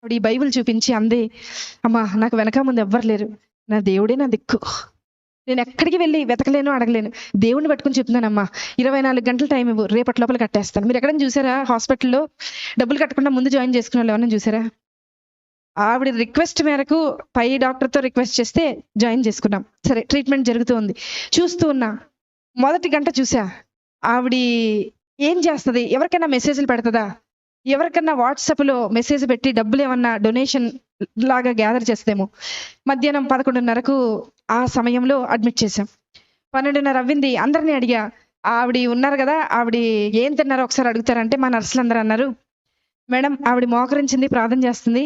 ఆవిడ ఈ బైబిల్ చూపించి అంది, అమ్మా నాకు వెనక ముందు ఎవ్వరు లేరు, నా దేవుడే నా దిక్కు, నేను ఎక్కడికి వెళ్ళి వెతకలేను అడగలేను, దేవుడిని పట్టుకుని చెప్తున్నానమ్మా, 24 గంటల టైం ఇవ్వు, రేపటి లోపల కట్టేస్తాను. మీరు ఎక్కడైనా చూసారా హాస్పిటల్లో డబ్బులు కట్టకుండా ముందు జాయిన్ చేసుకున్న వాళ్ళు ఎవరైనా చూసారా? ఆవిడ రిక్వెస్ట్ మేరకు పై డాక్టర్తో రిక్వెస్ట్ చేస్తే జాయిన్ చేసుకున్నాం. సరే ట్రీట్మెంట్ జరుగుతూ ఉంది, చూస్తూ ఉన్నా. మొదటి గంట చూసా, ఆవిడ ఏం చేస్తుంది, ఎవరికైనా మెసేజ్లు పెడుతుందా, ఎవరికన్నా వాట్సాప్లో మెసేజ్ పెట్టి డబ్బులు ఏమన్నా డొనేషన్ లాగా గ్యాదర్ చేస్తేమో. మధ్యాహ్నం 11:30కు ఆ సమయంలో అడ్మిట్ చేశాం. 12:30 అవ్వింది. అందరినీ అడిగా, ఆవిడ ఉన్నారు కదా, ఆవిడ ఏం తిన్నారో ఒకసారి అడుగుతారంటే మా నర్సులు అందరూ అన్నారు, మేడం ఆవిడ మోకరించింది, ప్రార్థన చేస్తుంది,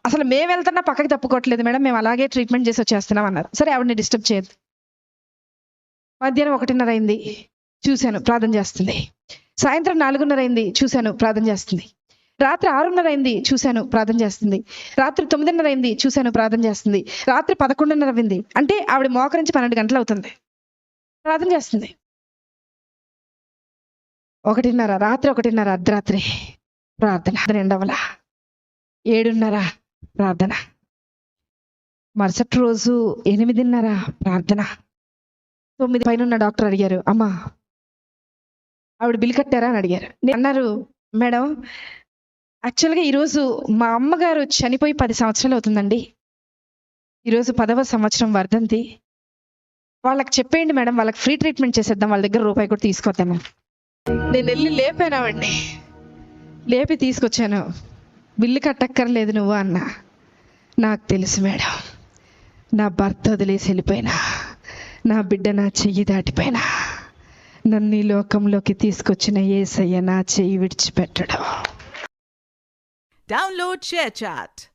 అసలు మేము వెళ్తున్నా పక్కకి తప్పుకోవట్లేదు మేడం, మేము అలాగే ట్రీట్మెంట్ చేసి వచ్చేస్తున్నాం అన్నారు. సరే ఆవిడని డిస్టర్బ్ చేయొద్దు. మధ్యాహ్నం 1:30 అయింది, చూశాను ప్రార్థన చేస్తుంది. సాయంత్రం 4:30 అయింది, చూశాను ప్రార్థన చేస్తుంది. రాత్రి 6:30 అయింది, చూశాను ప్రార్థన చేస్తుంది. రాత్రి 9:30 అయింది, చూశాను ప్రార్థన చేస్తుంది. రాత్రి 11:30 అయింది, అంటే ఆవిడ మోకరించి 12 గంటలు అవుతుంది, ప్రార్థన చేస్తుంది. 1:30 రాత్రి, 1:30 అర్ధరాత్రి ప్రార్థన, రెండవల 7:30 ప్రార్థన, మరుసటి రోజు 8:30 ప్రార్థన. 9 పైన డాక్టర్ అడిగారు, అమ్మా ఆవిడ బిల్ కట్టారా అని అడిగారు. అన్నారు, మేడం యాక్చువల్గా ఈరోజు మా అమ్మగారు చనిపోయి 10 సంవత్సరాలు అవుతుందండి, ఈరోజు 10వ సంవత్సరం వర్ధంతి, వాళ్ళకి చెప్పేయండి మేడం, వాళ్ళకి ఫ్రీ ట్రీట్మెంట్ చేసేద్దాం, వాళ్ళ దగ్గర రూపాయి కూడా తీసుకొద్దాము. నేను వెళ్ళి లేపానావండి, లేపి తీసుకొచ్చాను. బిల్లు కట్టక్కర్లేదు నువ్వు అన్నా. నాకు తెలుసు మేడం, నా భర్త వదిలేసి వెళ్ళిపోయినా, నా బిడ్డ నా చెయ్యి దాటిపోయినా, నన్ను ఈ లోకంలోకి తీసుకొచ్చిన యేసయ్య నా చెయ్యి విడిచిపెట్టడం. Download ShareChat.